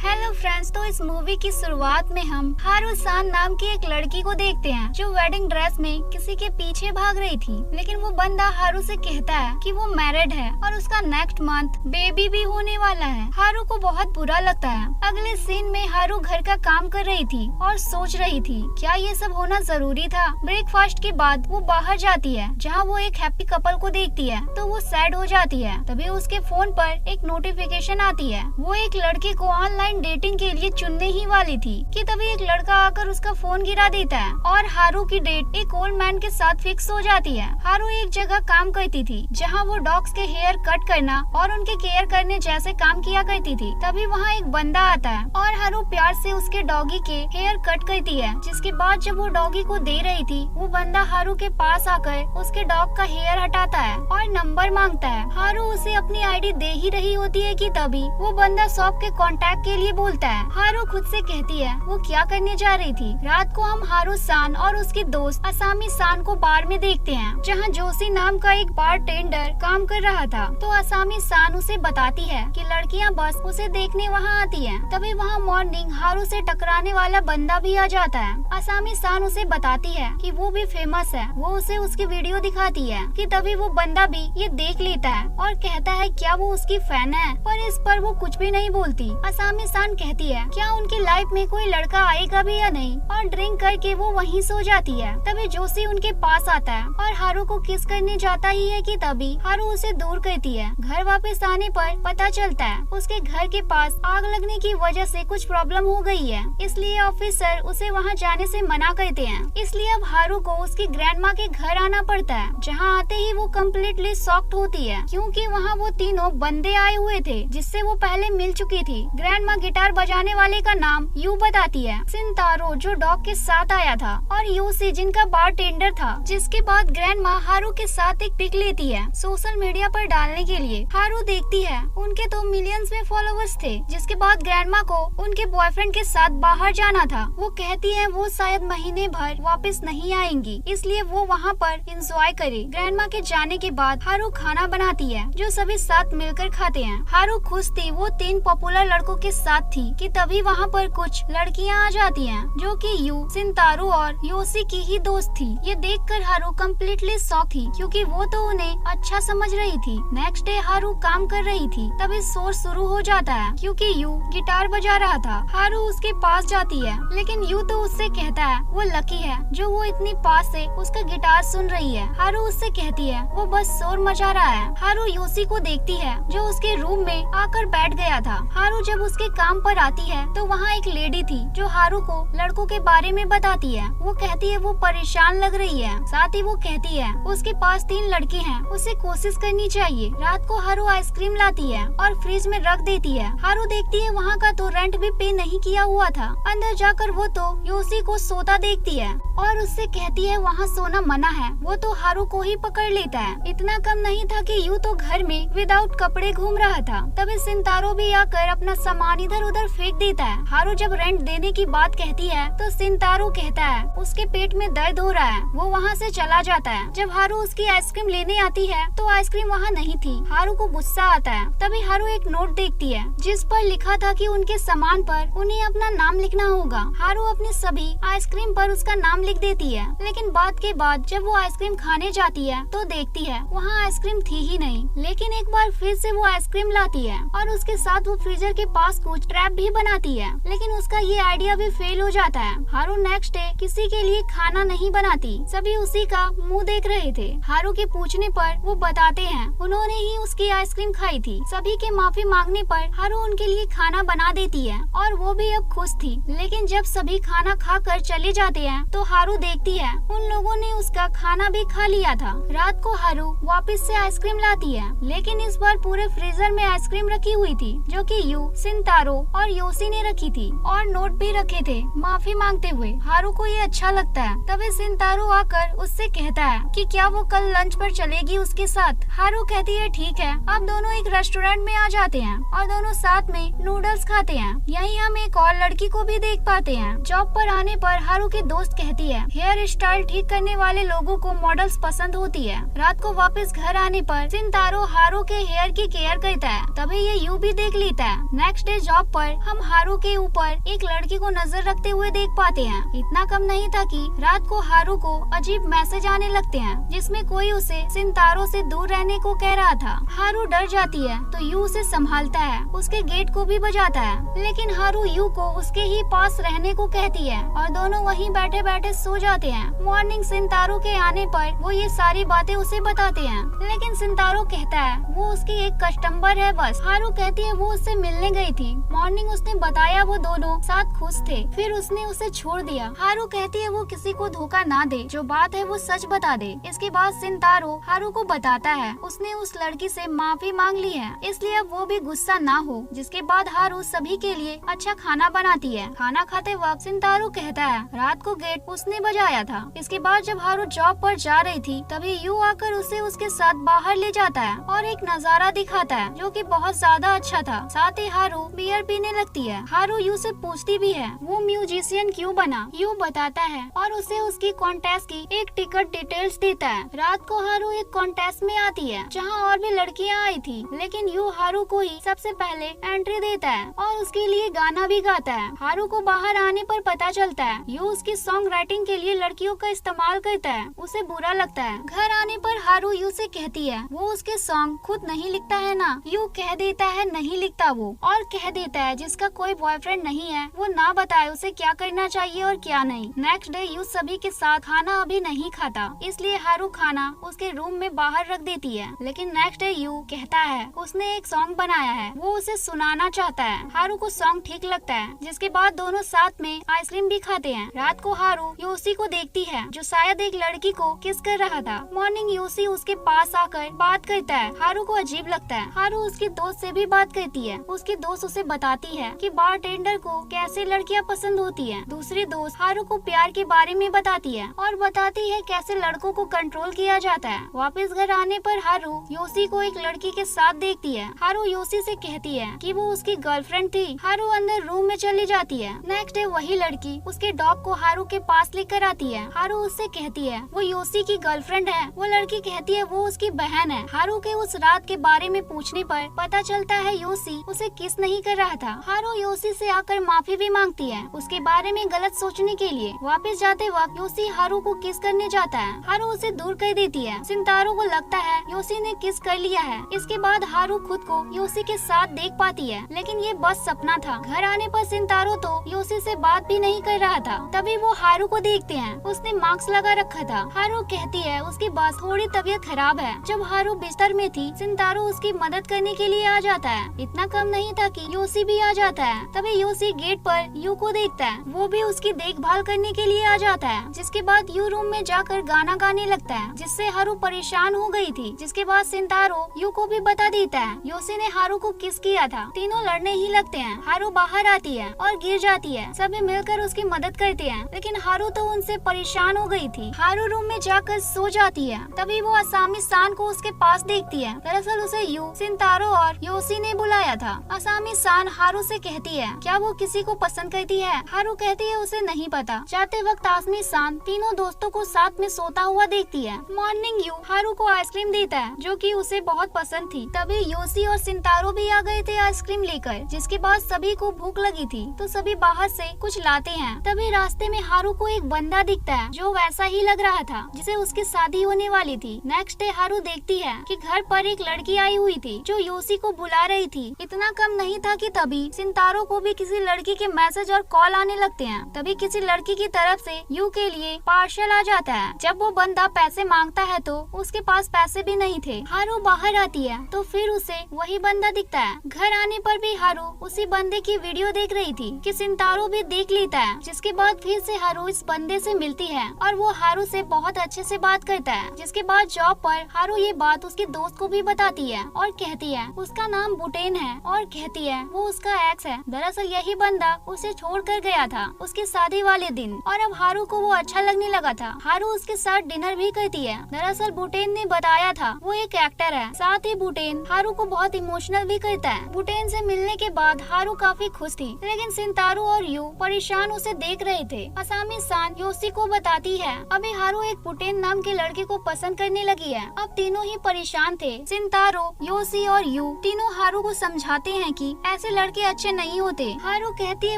Hello friends, तो इस movie की शुरुआत में हम हारू सान नाम की एक लड़की को देखते हैं जो वेडिंग ड्रेस में किसी के पीछे भाग रही थी। लेकिन वो बंदा हारू से कहता है कि वो मैरिड है और उसका नेक्स्ट मंथ बेबी भी होने वाला है। हारू को बहुत बुरा लगता है। अगले सीन में हारू घर का काम कर रही थी और सोच रही थी क्या ये सब होना जरूरी था। ब्रेकफास्ट के बाद वो बाहर जाती है जहाँ वो एक हैप्पी कपल को देखती है तो वो सैड हो जाती है। तभी उसके फोन पर एक नोटिफिकेशन आती है। वो एक लड़के को ऑनलाइन डेटिंग के लिए चुनने ही वाली थी कि तभी एक लड़का आकर उसका फोन गिरा देता है और हारू की डेट एक ओल्ड मैन के साथ फिक्स हो जाती है। हारू एक जगह काम करती थी जहां वो डॉग्स के हेयर कट करना और उनके केयर करने जैसे काम किया करती थी। तभी वहां एक बंदा आता है और हारू प्यार से उसके डॉगी के हेयर कट करती है। जिसके बाद जब वो डॉगी को दे रही थी वो बंदा हारू के पास आकर उसके डॉग का हेयर हटाता है और नंबर मांगता है। हारू उसे अपनी आईडी दे ही रही होती है कि तभी वो बंदा शॉप के कांटेक्ट के लिए बोलता है। हारू खुद से कहती है वो क्या करने जा रही थी। रात को हम हारू सान और उसकी दोस्त असामी सान को बार में देखते हैं जहां जोशी नाम का एक बार टेंडर काम कर रहा था। तो असामी सान उसे बताती है कि लड़कियां बस उसे देखने वहां आती हैं। तभी वहां मॉर्निंग हारू से टकराने वाला बंदा भी आ जाता है। असामी सान उसे बताती है कि वो भी फेमस है। वो उसे उसकी वीडियो दिखाती है कि तभी वो बंदा भी ये देख लेता है और कहता है क्या वो उसकी फैन है, पर इस पर वो कुछ भी नहीं बोलती। असामी सान कहती है क्या उनकी लाइफ में कोई लड़का आएगा भी या नहीं और ड्रिंक करके वो वहीं सो जाती है। तभी जोशी उनके पास आता है और हारू को किस करने जाता ही है कि तभी हारू उसे दूर करती है। घर वापस आने पर पता चलता है उसके घर के पास आग लगने की वजह से कुछ प्रॉब्लम हो गई है, इसलिए ऑफिसर उसे वहां जाने से मना करते हैं। इसलिए अब हारू को उसकी ग्रैंडमा के घर आना पड़ता है जहाँ आते ही वो कम्प्लीटली शॉक्ड होती है क्योंकि वहाँ वो तीनों बंदे आए हुए थे जिससे वो पहले मिल चुकी थी। ग्रैंडमा गिटार बजाने वाले का नाम यू बताती है, सिंतारो जो डॉग के साथ आया था और योशी जिनका बार टेंडर था। जिसके बाद ग्रैंडमा हारू के साथ एक पिक लेती है सोशल मीडिया पर डालने के लिए। हारू देखती है उनके तो मिलियंस में फॉलोवर्स थे। जिसके बाद ग्रैंडमा को उनके बॉयफ्रेंड के साथ बाहर जाना था। वो कहती है वो शायद महीने भर वापस नहीं आएंगी, इसलिए वो वहाँ पर एंजॉय करे। ग्रैंडमा के जाने के बाद हारू खाना बनाती है जो सभी साथ मिलकर खाते हैं। हारू खुश थी वो 3 पॉपुलर लड़कों के साथ थी कि तभी वहाँ पर कुछ लड़कियाँ आ जाती हैं जो कि यू, सिंतारो और योशी की ही दोस्त थी। ये देखकर हारू कम्प्लीटली शॉक थी क्योंकि वो तो उन्हें अच्छा समझ रही थी। नेक्स्ट डे हारू काम कर रही थी तभी शोर शुरू हो जाता है क्योंकि यू गिटार बजा रहा था। हारू उसके पास जाती है लेकिन यू तो उससे कहता है वो लकी है जो वो इतनी पास से उसका गिटार सुन रही है। हारू उससे कहती है वो बस शोर मचा रहा है। हारू योशी को देखती है जो उसके रूम में आकर बैठ गया था। हारू जब उसके काम पर आती है तो वहाँ एक लेडी थी जो हारू को लड़कों के बारे में बताती है। वो कहती है वो परेशान लग रही है। साथ ही वो कहती है उसके पास 3 लड़के हैं, उसे कोशिश करनी चाहिए। रात को हारू आइसक्रीम लाती है और फ्रिज में रख देती है। हारू देखती है वहाँ का तो रेंट भी पे नहीं किया हुआ था। अंदर जाकर वो तो योशी को सोता देखती है और उससे कहती है वहाँ सोना मना है। वो तो हारू को ही पकड़ लेता है। इतना कम नहीं था कि यू तो घर में विदाउट कपड़े घूम रहा था। तभी सिंतारो भी आकर अपना सामान इधर उधर फेंक देता है। हारू जब रेंट देने की बात कहती है तो सिंतारो कहता है उसके पेट में दर्द हो रहा है। वो वहाँ से चला जाता है। जब हारू उसकी आइसक्रीम लेने आती है तो आइसक्रीम वहाँ नहीं थी। हारू को गुस्सा आता है। तभी हारू एक नोट देखती है जिस पर लिखा था कि उनके सामान पर उन्हें अपना नाम लिखना होगा। हारू अपनी सभी आइसक्रीम पर उसका नाम लिख देती है। लेकिन बात के बाद जब वो आइसक्रीम खाने जाती है तो देखती है वहाँ आइसक्रीम थी ही नहीं। लेकिन एक बार फिर से वो आइसक्रीम लाती है और उसके साथ वो फ्रीजर के पास कुछ ट्रैप भी बनाती है। लेकिन उसका ये आइडिया भी फेल हो जाता है। हारू नेक्स्ट डे किसी के लिए खाना नहीं बनाती। सभी उसी का मुंह देख रहे थे। हारू के पूछने पर वो बताते हैं उन्होंने ही उसकी आइसक्रीम खाई थी। सभी के माफी मांगने पर हारू उनके लिए खाना बना देती है और वो भी अब खुश थी। लेकिन जब सभी खाना खा कर चले जाते हैं तो हारू देखती है उन लोगों ने उसका खाना भी खा लिया था। रात को हारू वापस से आइसक्रीम लाती है लेकिन इस बार पूरे फ्रीजर में आइसक्रीम रखी हुई थी जो कि यू, सिंतारो और योशी ने रखी थी और नोट भी रखे थे माफी मांगते हुए। हारू को ये अच्छा लगता है। तभी सिंतारो आकर उससे कहता है कि क्या वो कल लंच पर चलेगी उसके साथ। हारू कहती है ठीक है। अब दोनों एक रेस्टोरेंट में आ जाते हैं और दोनों साथ में नूडल्स खाते हैं। यहीं हम एक और लड़की को भी देख पाते हैं। जॉब पर आने पर हारू की दोस्त कहती है हेयर स्टाइल ठीक करने वाले लोगों को मॉडल्स पसंद होती है। रात को वापस घर आने पर सिंतारो हारू के हेयर की केयर करता है। तभी ये यू भी देख लेता है। नेक्स्ट डे जॉब पर हम हारू के ऊपर एक लड़की को नजर रखते हुए देख पाते हैं। इतना कम नहीं था कि रात को हारू को अजीब मैसेज आने लगते हैं जिसमें कोई उसे सिंतारो से दूर रहने को कह रहा था। हारू डर जाती है तो यू उसे संभालता है, उसके गेट को भी बजाता है, लेकिन हारू यू को उसके ही पास रहने को कहती है और दोनों वहीं बैठे बैठे सो जाते हैं। मॉर्निंग सिंतारो के आने पर वो ये सारी बातें उसे बताते हैं, लेकिन सिंतारो कहता है वो उसकी एक कस्टमर है बस। हारू कहती है वो उससे मिलने गई थी। मॉर्निंग उसने बताया वो दोनों साथ खुश थे, फिर उसने उसे छोड़ दिया। हारू कहती है वो किसी को धोखा ना दे, जो बात है वो सच बता दे। इसके बाद सिंतारो हारू को बताता है उसने उस लड़की से माफी मांग ली है, इसलिए अब वो भी गुस्सा ना हो। जिसके बाद हारू सभी के लिए अच्छा खाना बनाती है। खाना खाते वक्त सिंतारो कहता है रात को गेट उसने बजाया था। इसके बाद जब हारू जॉब पर जा रही थी तभी यू आकर उसे उसके साथ बाहर ले जाता है और एक नजारा दिखाता है जो कि बहुत ज्यादा अच्छा था। साथ ही हारू बियर पीने लगती है। हारू यू से पूछती भी है वो म्यूजिशियन क्यों बना। यू बताता है और उसे उसकी कॉन्टेस्ट की एक टिकट डिटेल्स देता है। रात को हारू एक कॉन्टेस्ट में आती है जहाँ और भी लड़कियाँ आई थी, लेकिन यू हारू को ही सबसे पहले एंट्री देता है और उसके लिए गाना भी गाता है। हारू को बाहर आने पर पता चलता है यू उसकी सॉन्ग राइटिंग के लिए लड़कियों का इस्तेमाल करता है। उसे बुरा लगता है। घर आने पर हारू यू से कहती है वो उसके सॉन्ग खुद नहीं लिखता है ना। यू कह देता है नहीं लिखता वो, और कह देता है जिसका कोई बॉयफ्रेंड नहीं है वो ना बताए उसे क्या करना चाहिए और क्या नहीं। नेक्स्ट डे यू सभी के साथ खाना अभी नहीं खाता, इसलिए हारू खाना उसके रूम में बाहर रख देती है। लेकिन नेक्स्ट डे यू कहता है उसने एक सॉन्ग बनाया है, वो उसे सुनाना चाहता है। हारू को सॉन्ग ठीक लगता है। जिसके बाद दोनों साथ में आइसक्रीम भी खाते हैं। रात को हारू योशी को देखती है जो शायद एक लड़की को किस कर रहा था। मॉर्निंग योशी उसके पास आकर बात करता है। हारू को अजीब लगता है। हारू उसकी दोस्त से भी बात करती है। उसकी दोस्त उसे बताती है कि बारटेंडर को कैसे लड़कियां पसंद होती हैं। दूसरी दोस्त हारू को प्यार के बारे में बताती है और बताती है कैसे लड़कों को कंट्रोल किया जाता है। वापस घर आने पर हारू योशी को एक लड़की के साथ देखती है। हारू योशी से कहती है कि वो उसकी गर्लफ्रेंड थी। हारू अंदर रूम में चली जाती है। नेक्स्ट डे वही लड़की उसके डॉग को हारू के पास लेकर आती है। हारू उससे कहती है वो योशी की गर्लफ्रेंड है। वो लड़की कहती है वो उसकी बहन है। हारू के उस रात के बारे में पूछने पर पता चलता है योशी उसे किस नहीं कर रहा था। हारू योशी से आकर माफी भी मांगती है उसके बारे में गलत सोचने के लिए। वापस जाते वक्त योशी हारू को किस करने जाता है। हारू उसे दूर कर देती है। सिंतारो को लगता है योशी ने किस कर लिया है। इसके बाद हारू खुद को योशी के साथ देख पाती है, लेकिन ये बस सपना था। घर आने पर सिंतारो तो योशी से बात भी नहीं कर रहा था। तभी वो हारू को देखते हैं, उसने मास्क लगा रखा था। हारू कहती है उसकी बस थोड़ी तबीयत खराब है। जब हारू बिस्तर में थी सिंतारो उसकी मदद करने के लिए आ जाता है। इतना कम नहीं था कि योशी भी आ जाता है। तभी योशी गेट पर यू को देखता है, वो भी उसकी देखभाल करने के लिए आ जाता है। जिसके बाद यू रूम में जाकर गाना गाने लगता है, जिससे हारू परेशान हो गई थी। जिसके बाद सिंतारो यू को भी बता देता है योशी ने हारू को किस किया था। तीनों लड़ने ही लगते हैं। हारू बाहर आती है और गिर जाती है। सभी मिलकर उसकी मदद करते हैं, लेकिन हारू तो उनसे परेशान हो गई थी। हारू रूम में जाकर सो जाती है। तभी वो असामी सान को उसके पास देखती है। दरअसल उसे यू, सिंतारो और योशी ने बुलाया था। असामी सान हारू से कहती है क्या वो किसी को पसंद करती है। हारू कहती है उसे नहीं पता। जाते वक्त आसमी सान तीनों दोस्तों को साथ में सोता हुआ देखती है। मॉर्निंग यू हारू को आइसक्रीम देता है जो कि उसे बहुत पसंद थी। तभी योशी और सिंतारो भी आ गए थे आइसक्रीम लेकर। जिसके बाद सभी को भूख लगी थी तो सभी बाहर से कुछ लाते हैं। तभी रास्ते में हारू को एक बंदा दिखता है जो वैसा ही लग रहा था जिसे उसकी शादी होने वाली थी। नेक्स्ट डे हारू देखती है कि घर पर एक लड़की आई हुई थी जो योशी को बुला रही थी। इतना कम नहीं था कि तभी सिंतारो को भी किसी लड़की के मैसेज और कॉल आने लगते हैं। तभी किसी लड़की की तरफ से यू के लिए पार्सल आ जाता है। जब वो बंदा पैसे मांगता है तो उसके पास पैसे भी नहीं थे। हारू बाहर आती है तो फिर उसे वही बंदा दिखता है। घर आने पर भी हारू उसी बंदे की वीडियो देख रही थी कि सिंतारो भी देख लेता है। जिसके बाद फिर से हारू इस बंदे से मिलती है और वो हारू से बहुत अच्छे से बात करता है। जिसके बाद जॉब पर हारू ये बात उसके दोस्त को भी बताती है और कहती है उसका नाम बुटेन है और कहती है वो उसका एक्स है। दरअसल यही बंदा उसे छोड़ कर गया था उसकी शादी वाले दिन और अब हारू को वो अच्छा लगने लगा था। हारू उसके साथ डिनर भी करती है। दरअसल बुटेन ने बताया था वो एक एक्टर है। साथ ही बुटेन हारू को बहुत इमोशनल भी करता है। बुटेन से मिलने के बाद हारू काफी खुश थी, लेकिन सिंतारो और यू परेशान उसे देख रहे थे। असामी सान योशी को बताती है अभी हारू एक बुटेन नाम के लड़के को पसंद करने लगी है। अब तीनों ही परेशान थे। सिंतारो, योशी और यू तीनों हारू को समझाते हैं कि ऐसे लड़के अच्छे नहीं होते। हारू कहती है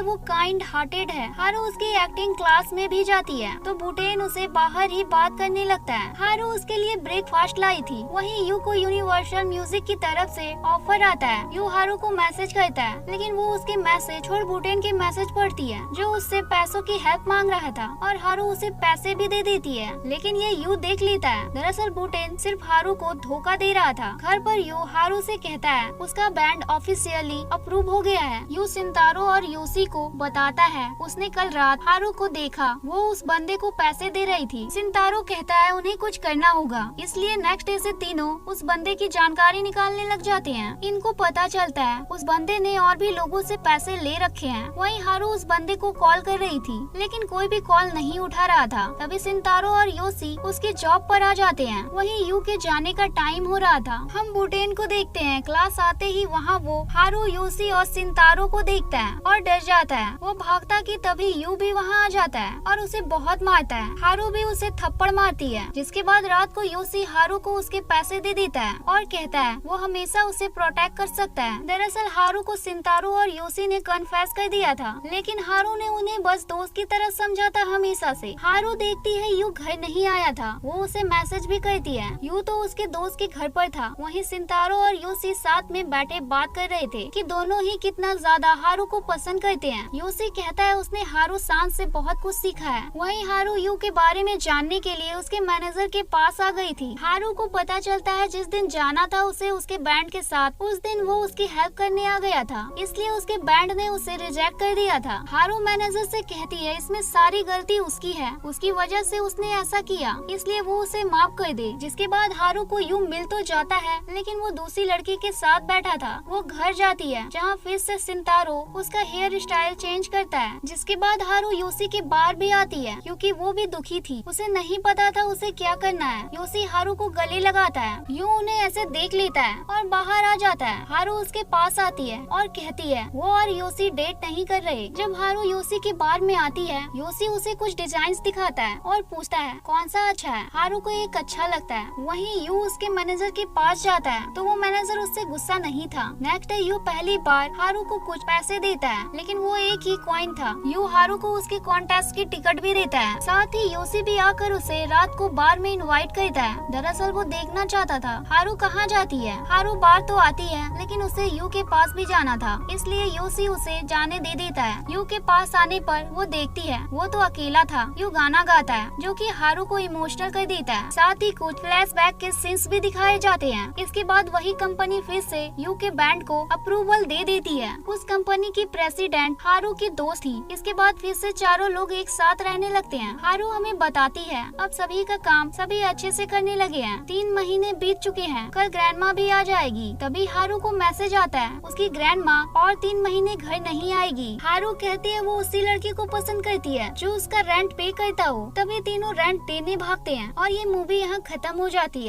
वो काइंड हार्टेड है। हारू उसकी एक्टिंग क्लास में भी जाती है तो बुटेन उसे बाहर ही बात करने लगता है। हारू उसके लिए ब्रेकफास्ट लाई थी। वहीं यू को यूनिवर्सल म्यूजिक की तरफ से ऑफर आता है। यू हारू को मैसेज करता है लेकिन वो उसके मैसेज और बुटेन के मैसेज पढ़ती है जो उससे पैसों की हेल्प मांग रहा था और हारू उसे पैसे भी दे देती है, लेकिन ये यू देख लेता है। दरअसल बुटेन सिर्फ हारू को धोखा दे रहा था। घर पर यू हारू से कहता है उसका बैंड ऑफिशियली अप्रूव हो गया है। यू सिंतारो और यूसी को बताता है उसने कल रात हारू को देखा, वो उस बंदे को पैसे दे रही थी। सिंतारो कहता है उन्हें कुछ करना होगा, इसलिए नेक्स्ट डे से तीनों उस बंदे की जानकारी निकालने लग जाते हैं। इनको पता चलता है उस बंदे ने और भी लोगों से पैसे ले रखे हैं। वहीं हारू उस बंदे को कॉल कर रही थी लेकिन कोई भी कॉल नहीं उठा रहा था। तभी सिंतारो और योसी उसके जॉब पर आ जाते हैं। वहीं यू के जाने का टाइम हो रहा था। हम बुटेन को देखते हैं। क्लास आते ही वहाँ वो हारू, योसी और सिंतारो को देखता है और डर जाता है। वो भागता कि तभी यू भी वहाँ आ जाता है और उसे बहुत मारता है। हारू भी उसे थप्पड़ मारती है, जिसके बाद रात को योसी हारू को उसके पैसे दे देता है और कहता है वो हमेशा उसे प्रोटेक्ट कर सकता है। दरअसल हारू को सिंतारो और योसी ने कन्फेस कर दिया था, लेकिन हारू ने उन्हें बस दोस्त की तरह समझा था हमेशा से। हारू देखती है यू घर नहीं आया था। वो उसे मैसेज भी करती है। यू तो उसके दोस्त के घर पर था। वहीं सिंतारो और योसी साथ में बैठे बात कर रहे थे कि दोनों ही कितना ज्यादा हारू को पसंद करते हैं। योसी कहता है उसने हारू सांस से बहुत कुछ सीखा है। वहीं हारू यू के बारे में जानने के लिए उसके मैनेजर के पास आ गई थी। हारू को पता चलता है जिस दिन जाना था उसे उसके बैंड के साथ, उस दिन वो उसकी हेल्प करने आ गया था, इसलिए उसके बैंड ने उसे रिजेक्ट कर दिया था। हारू मैनेजर से कहती है इसमें सारी गलती उसकी है, उसकी वजह से उसने ऐसा किया, इसलिए वो उसे माफ कर दे। जिसके बाद हारू को यू मिल तो जाता है लेकिन वो दूसरी लड़की के साथ बैठा था। वो घर जाती है जहाँ फिर से सिंतारो उसका हेयर स्टाइल चेंज करता है। जिसके बाद हारू योसी के बार भी आती है क्योंकि वो भी दुखी थी। उसे नहीं पता था उसे क्या करना है। योसी हारू को गले लगाता है। यू उन्हें ऐसे देख लेता है और बाहर आ जाता है। हारू उसके पास आती है और कहती है वो और योसी डेट नहीं कर रहे। जब हारू योसी के बार में आती है, योसी उसे कुछ डिजाइन दिखाता है और पूछता है कौन सा अच्छा है। हारू को एक अच्छा लगता है। वहीं यू उसके मैनेजर के पास जाता है तो वो मैनेजर उससे गुस्सा नहीं था। नेक्स्ट डे यू पहली बार हारू को कुछ पैसे देता है, लेकिन वो एक ही कॉइन था। यू हारू को उसके कॉन्टेस्ट की टिकट भी देता है। साथ ही योसी भी आकर उसे रात को बार में इनवाइट करता है। दरअसल वो देखना चाहता था हारू कहाँ जाती है। हारू बार तो आती है लेकिन उसे यू के पास भी जाना था, इसलिए योसी उसे जाने दे देता है। यू के पास आने पर वो देखती है वो तो अकेला था। यू गाना गाता है जो कि हारू को इमोशनल कर देता है। साथ ही कुछ फ्लैशबैक के सीन्स भी दिखाए जाते हैं। इसके बाद वही कंपनी फिर से यू के बैंड को अप्रूवल दे देती है। उस कंपनी की प्रेसिडेंट हारू की दोस्त थी। इसके बाद फिर से चारों लोग एक साथ रहने लगते हैं। हारू हमें बताती है अब सभी का काम सभी अच्छे से करने लगे हैं। 3 महीने बीत चुके हैं, कल ग्रैंडमा भी आ जाएगी। तभी हारू को मैसेज आता है उसकी ग्रैंडमा और 3 महीने घर नहीं आएगी। हारू कहती है वो उसी लड़की को पसंद करती है जो उसका रेंट पे करता हो। तभी तीनों रेंट देने भागते हैं और ये मूवी यहाँ खत्म हो जाती है।